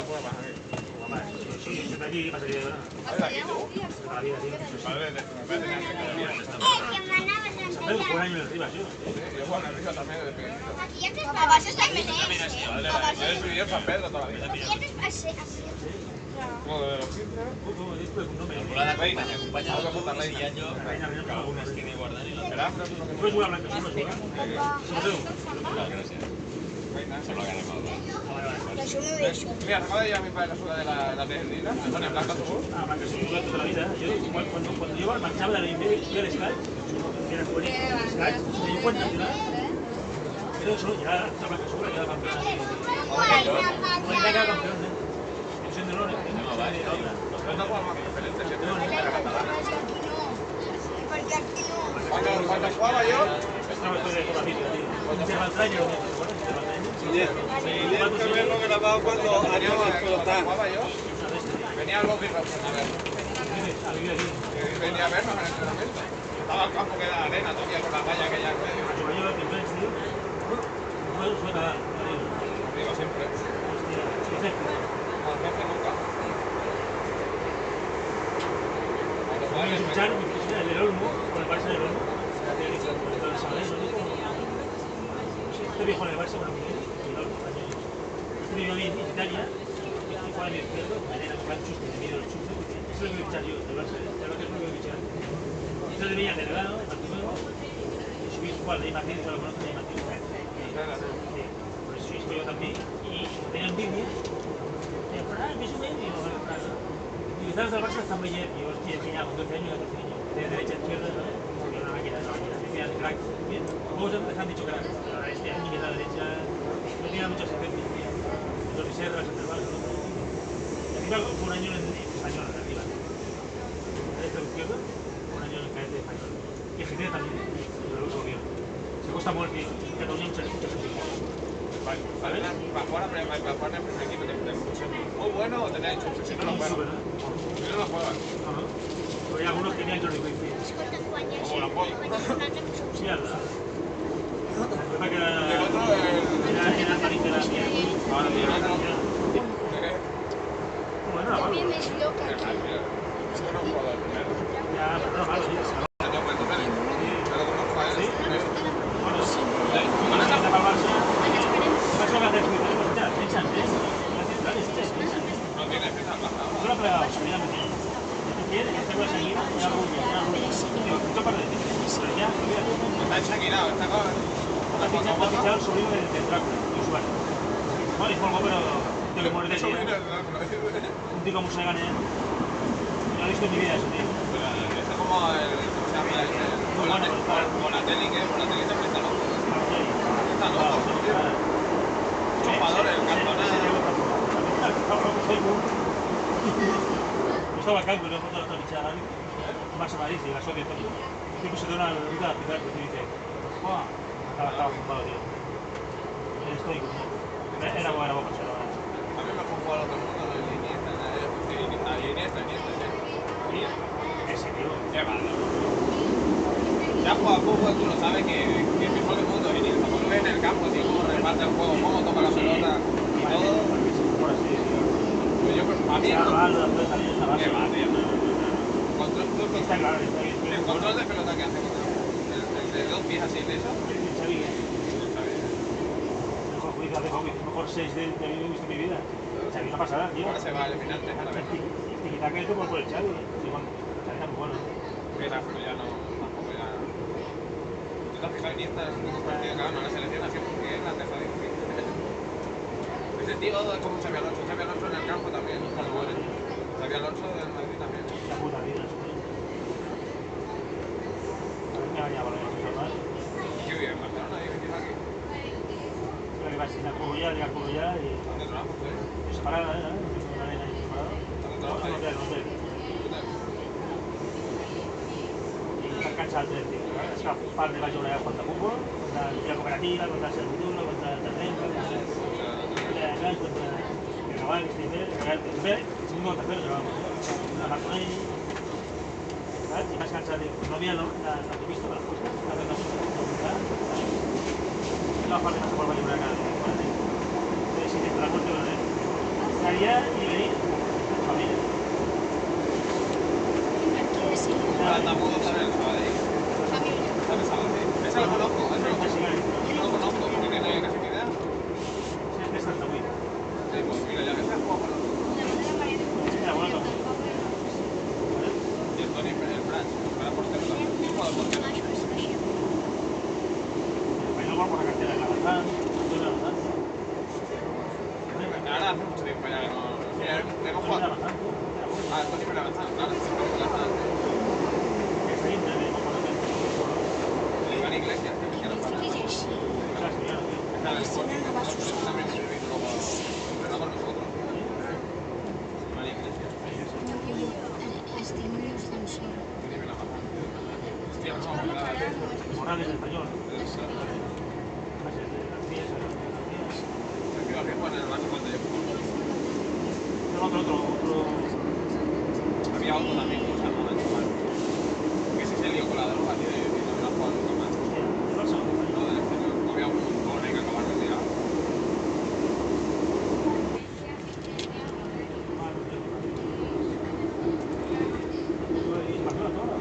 puedo bajar aquí. Sí, siempre aquí, ¿qué pasa? ¿Qué pasa? A la vida, tío. Pero fue un año en arriba, tío. Yo juego en arriba también desde pequeñito. Abans està més Yo he vivido en San Pedro toda la vida. Bueno, de los 15. ¿Cómo dices? Un nombre. La reina, me acompaña Algo puta reina. y yo que algunas tiene guardar y la El afro es uno que ¿Puedes jugar a Blanca? ¿Sí? ¿Sí? gracias. reina. Se lo ha ganado. Mira, acaba de llevar mi padre la suela de la tejedina. Me pone blanca azul. Ah, Blanca, sí, yo toda la vida. Yo, cuando yo marchaba de la INVE, fui al Sky, que era juvenil, Sky, me di cuenta que pero eso, ya la Blanca Azul, ya la campeona. Juvenil era campeón, ¿eh? Yo soy de Lore, Los tres no juegan más preferentes, siempre era catalán. Cuando jugaba yo, estaba esto de toda la vida, tío. Interbaltraño, ¿te acuerdas? Haberlo grabado cuando años cuando explotar. jugaba yo, venía el Bobby Robson a ver. A vivir aquí. Venía a vernos en el entrenamiento. Estaba el campo que era arena todavía con la valla que ya en medio. Yo me llevo a Pimpens, tío. No suena nada. Arriba siempre. Hostia, ¿qué haces? Con el jefe nunca. Cuando jugaba Hay que yo escuchar, el Olmo, con el Barça del Olmo. El Sabadell, ¿no? Este viejo en el Barça, bueno, el Olmo, este viejo en Italia, y juega a mi izquierdo, manera que va el chusque, de miedo el chusque, eso lo voy a fichar yo, del Barça, ya lo que es lo que voy a fichar. Esto de Villa Delegado, Martín, y subí su cual de Martín, que lo conocen de Martín. Sí, por eso estoy yo también, y tenía envidia, y me Fran, me sube, y digo, bueno, Fran, ¿no? Y quizás del Barça están Meyer, y yo estoy enseñado con 12 años y 14 años, de derecha a izquierda, ¿sabes? Porque una máquina, me decían crack, bien, todos les han dicho crack, pero ahora este año que la derecha no tiene mucha asistencia, tío. Los Iserras, el Cerval, ¿no? Y arriba fue un año en español, arriba. Derecha a izquierda, un año en el cadete español. Y Argentina también, pero lo uso bien. Se cuesta mucho, tío. En Cataluña muchas así. para jugar en el primer equipo, muy bueno o tener hecho si no lo juegan. Si no lo juegan. Pero hay algunos que tenían Jordi Cruyff. Como la Poi. Sí, anda. El problema que Y el otro, era el Marín de la mía. ahora tiene otro. Bueno, era malo. Es un jugador primero. Ya, pero no malo, tío. No puede tocar. Pero como juega él, Bueno, sí. Van a estar para el Barça. Eso lo que hace Cruyff. Ya, echan, ¿eh? no tiene defensa baja. Yo lo he plegado, mira, me tiene. Si quieres, hacerlo a seguir, una rubia. Digo, mucho para decir. Pero ya, olvídate. Está enseguinado, está con... Ha fichado el sobrino del Drácula, de usuario. Bueno, y polvo, pero te lo mueres de Eso eso. viene de Un tío como se gane, ¿eh? No he visto en mi vida eso, tío. es como el... ¿Cómo se llama ese? Bonatelli, que Bonatelli también está loco. Está loco, tío. Muchos jugadores, el Cantona... Yo estaba acá y me lo he puesto la otra fichada, más a Madrid y la socia todo. Siempre se da una vida a picar, que dice, ¡buah! Estaba fumado, tío. El estoico, tío. Era buena persona. A mí me fue jugar a otro mundo, el Iniesta, Ese, tío. Qué malo. Ya juega fútbol, tú lo sabes que el mejor del mundo es Iniesta. Cuando ves en el campo, tío, cómo reparte el juego, cómo toca la pelota y todo. Pues yo, a mí no. Qué va, tío. Está claro, está bien. El control de pelota que hace, el de dos pies así de eso. Mejor juicio hace poco, mejor 6 de él que he visto en mi vida. Xavi una pasada, tío. Ahora se va a eliminantes, a ver. Y quizá que esto por el Xavi. Xavi está muy bueno. Pero ya no, tampoco ya. ¿Tú te has fijado en Iniesta en los últimos partidos que ganó la selección así porque él la deja de ese tío es como Xavi Alonso. Xavi Alonso en el campo también. Xavi Alonso del Madrid también. La puta vida, eso. A ver qué vaya con eso, ¿no? Qué bien, Barcelona, ahí venís aquí. Creo que va a ser la Corullá, llegar a Corullá y... ¿Dónde trabajas tú? Separada, ¿eh? Una arena ahí separada. ¿Dónde trabajas ahí? No. I estan cansats de dir, és que part de va jugar contra futbol, contra la cooperativa, contra el Servitulo, contra el Terreny, contra el Cabal, el primer, segundo o tercero llevamos, la Marconell, ¿sabes? Y más cansado, no había la autopista, la costa, la autopista, la parte más por Valladolid acá, entonces sí que la muerte, ¿no? día y venir con familia. Tamudo también el Sabadell. ¿Sabes Sabadell? Ese lo conozco, ese lo conozco. Ese lo conozco, porque tiene casi mi edad. Sí, es de Santa María. Sí, pues mira, ya que se ha jugado con los dos. Era bueno también. Y el Toni, el Branch, para portero también. ¿Quién juega de portero? Español por la cartera de la Bazán, de la Bazán. Ahora hace mucho tiempo ya que no... Sí, hemos De la jugado. Bazán, tío. Ah, el Toni me la avanzado, claro, sí, pero me la avanzado. Que está ahí en el El Iván Iglesias, que no pasa. Está estudiando, tío. Está en el Sporting, nosotros también se vino luego entrenó con nosotros. Iván Iglesias, tiene bien avanzado. Hostia, no, Morales de Español. se Bases de García, quedó bien en el Barça cuando yo jugaba. otro. Había otro también que se llamaba Chaval. Que ese se lió con la droga, tío, y no me la ha jugado nunca más. ¿De Barça o de Español? No, del exterior. Había un montón ahí que acabar retirado. ¿Y Barcelona todo?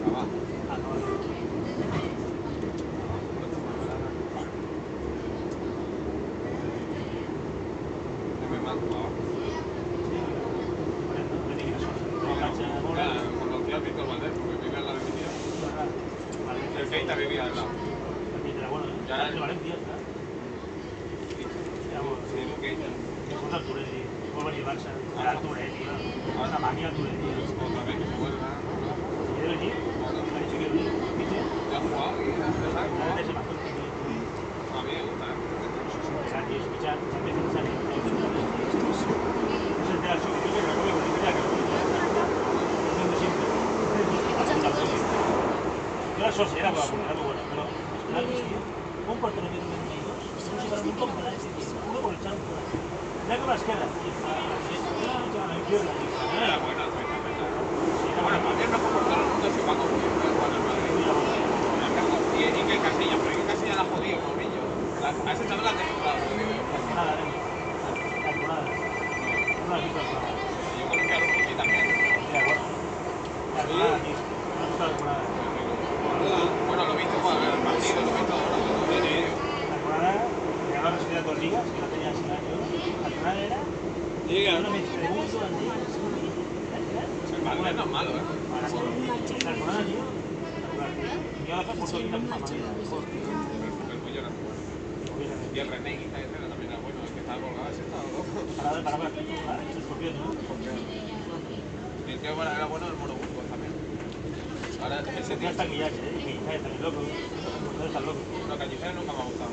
Acababa. Ah, no. Me mal jugaba. Vale. Conocí al Víctor Valdés porque vivía en la Avenida. El Keita vivía al lado. Ya de Valencia, ¿está? Sí, el Keita. Después del Turelli, después venir Barça, ahora el Turelli, ahora la mania Turelli. Otra vez que se vuelva. ¿Quiere venir? Me ha dicho que venir. ¿Viste? Ya ha jugado y ha empezado. La de ese mazón que tiene. A mí me gusta, Era tío, escuchar, se empieza a salir. No se entera el show, que lo veo, que ya que lo veo. Haciendo siempre. Yo era socio, era bueno, pero es que tío, un portero que no tenía dos, no se para un poco para ese tío, luego lo echaron fuera. Ya que más queda, y a la izquierda, Era buena, bueno, más bien mejor por todo el mundo si va con Juan al Madrid. Y que Casilla, pero que Casilla la ha jodido, Mourinho. Has echado la temporada, lo digo yo. nada, temporada. No has visto la temporada. Yo conocí a Lupo, sí, también. Ya, bueno. La temporada, tío. No has visto la temporada. Bueno, lo he visto jugar el partido, lo he visto ahora, lo he visto. La temporada, que ahora recibía 2 ligas, que no tenía 6 años. La temporada era... Una mezcla de mundo, El Valdés no es malo, ¿eh? la temporada, tío. Yo ahora por todo la misma manera. El Pollo era muy bueno. Y el René Guita ese también era bueno, el que estaba colgado, ese estaba loco. Para ver, el escorpión, ¿no? Y el que era bueno el Mono Burgos también. Ahora ese Ya tío, está Guillac, que está también loco. No está loco. no, Cañizares nunca me ha gustado.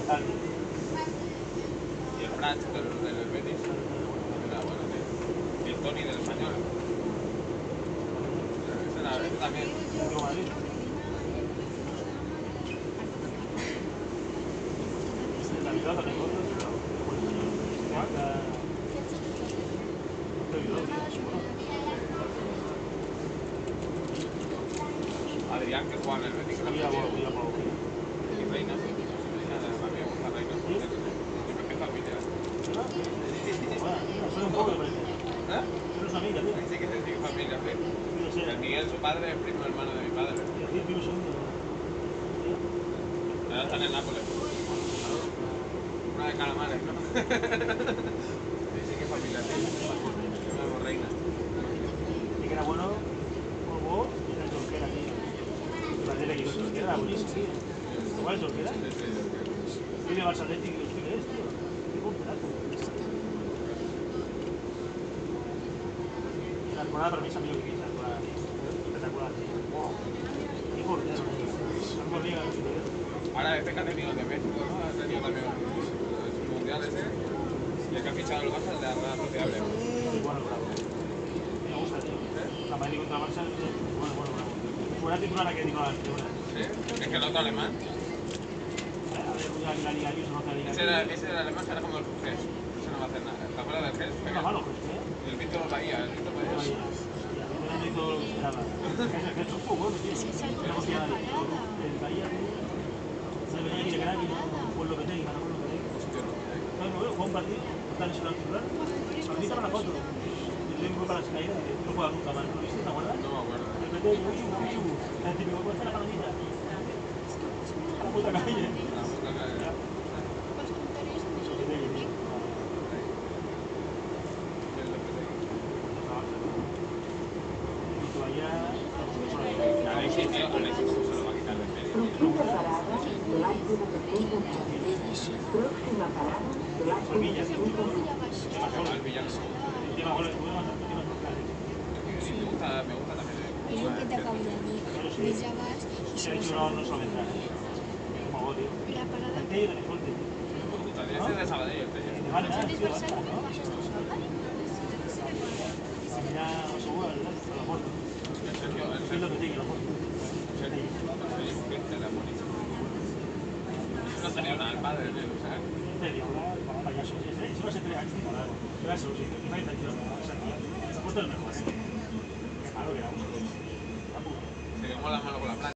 Tal. Y el Branch del Betis también era bueno, tío. Y el Toni del Español. Ese también. Digo Madrid. La Bilbao también otro, pero Adrián que juega en el Betis, que lo mira, ha mira, metido. Y Reina, a mí me gusta Reina. Y me empieza a familia. Soy un poco de Brenda. ¿Eh? Eres amiga, tío. Sí que familia, sí. Yo sé. El Miguel, su padre, es primo hermano de mi padre. Yo vivo segundo. Ahora están en Nápoles. Una de calamares, ¿no? Sí que familia, sí. Yo me Reina. Y que era bueno, como y era Torquera, tío. La tele que Torquera era buenísimo, tío. ¿Cuál es Torquera? Yo iba al Barça Atlético y ¿qué es, tío? Qué porterazo. La temporada para mí es amigo que quise, espectacular, tío. Qué portero, tío. No me digas, tío. Ahora este que ha tenido el de México, ¿no? Ha tenido también el mundial ese. Y el que ha fichado el Barça, el de la Real Sociedad. Muy bueno, bravo. Me gusta, tío. La Madrid contra Barça, bueno, bravo. Buena titular aquí digo la segunda. ¿Sí? Es que el otro alemán. A ver, la Liga Ayuso, no te la Liga Ese era alemán que era como el Gés. Ese no va a hacer nada. ¿Te acuerdas del Gés? No es malo, pues, ¿eh? El Víctor Bahía, el Víctor Bahía. Hostia, no hizo lo que esperaba. Es un poco bueno, tío. No confía en nadie. El Bahía, tío. Se venía aquí de Gran y no fue lo que tenga, no fue lo que tenga. Hostia, no. No, no, un partido, está lesionado titular. A mí para la foto. Y le digo para las caídas y no juega nunca más. ¿Lo viste? ¿Te acuerdas? No me acuerdo. De repente yo, el típico, pues la palomita. A la puta calle. La puta calle. Alexis, tío, Alexis se lo va a quitar de medio. Próxima parada, Palacio de Defensa Próxima parada, Palacio de Defensa El villano. Última bola, última Sí, me gusta también. Es lo que te acabo de decir. Ves a Bas y Se ha dicho no suele entrar. Como gol, tío. la parada. El Tello de Fuerte. Podría ser de Sabadell, el Tello. Vale, ¿Sabes sí, por vale. saber qué pasa esto? Mira, Osobua, ¿verdad? A la puerta. El Sergio, Es lo que tiene la puerta. no tenía nada el padre, tío, ¿sabes? Tello, payaso. Eso no se crea, es titular. Gracias, sí. No hay intención. Se ha puesto el mejor, ¿eh? Qué malo que era. Se quemó la mano con la plata.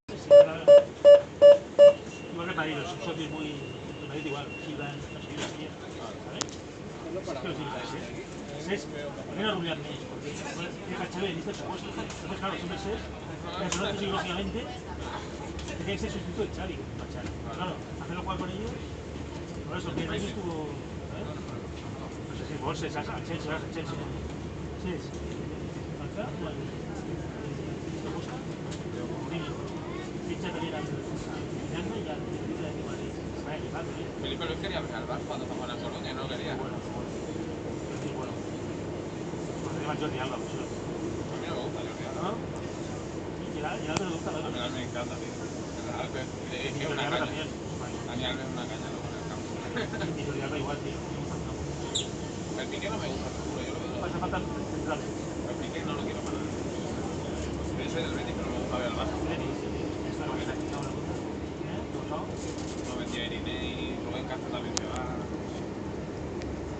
Igual que Madrid, son socios muy... El Madrid igual, Gibran, no sé, ¿sabes? Pero sí, ¿sabes? ¿Por qué no arruinar más? Porque tiene que Xavi dice otra cosa. Entonces, claro, siempre es personaje psicológicamente que tiene que ser sustituto de Xavi, no Xavi. Claro, hacerlo jugar con ellos, por eso 10 años estuvo... ¿sabes? No sé si Borges, Chelsea. Sí, es. Acá, bueno, me gusta. Mourinho. Ficha también al Fernando y al Libre de Madrid. Vaya equipazo, ¿eh? Felipe Luis quería venir al Barça cuando estaba en Colonia y no quería. Bueno. Además Jordi Alba, pues yo. A mí no me gusta Jordi Alba. ¿No? Y Gerard me gusta, A ¿no? mí me encanta, tío. El Alves, Y es Jordi una Alba caña. también. A mí Alves es una caña luego en el campo. Y Jordi Alba igual, tío. El Piqué no me gusta, te juro, yo lo veo. Pasa falta centrales. El Piqué no lo quiero para nada. Yo soy del Betis, pero me gusta ver al Barça. Esta no viene aquí, no, la puta. ¿Eh? ¿Lo No vendió Irinei, Rubén Castro también se va.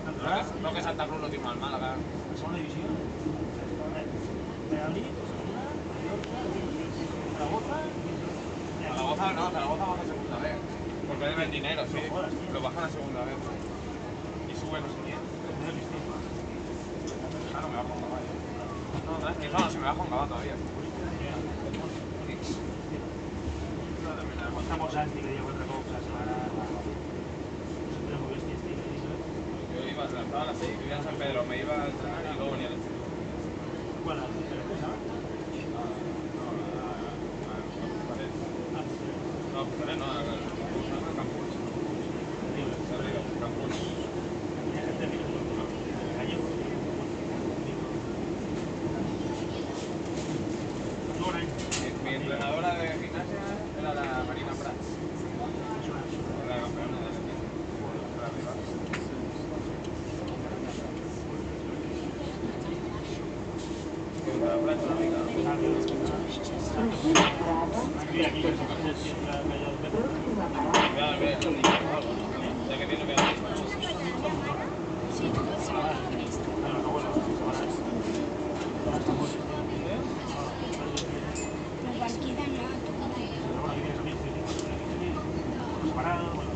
Natural. Roque Santa Cruz lo firma al Málaga. La segunda división. Valladolid, Osasuna, Mallorca, Zaragoza. Zaragoza no, Zaragoza baja a segunda vez. Porque deben dinero, sí. Lo bajan a segunda vez. Y sube no sé quién. Claro, me bajo un caballo. No, tranqui, no, se me baja un caballo todavía. Estamos Santi, que lleva otra cosa, siempre muy bestia, Yo iba, estaba a las 6, vivía en San Pedro, me iba a entrenar y luego venía al instituto. bueno, la empresa, ¿no? No, no, al campus. Campus. Mi entrenadora de gimnasia era la Marina Prats. La campeona de la rival. La Prats, una amiga. Próxima parada, Voy a ver los niños o algo, ¿no? Ya que viene, voy a ver. Sí, pero cualquiera no, tú Separado, bueno.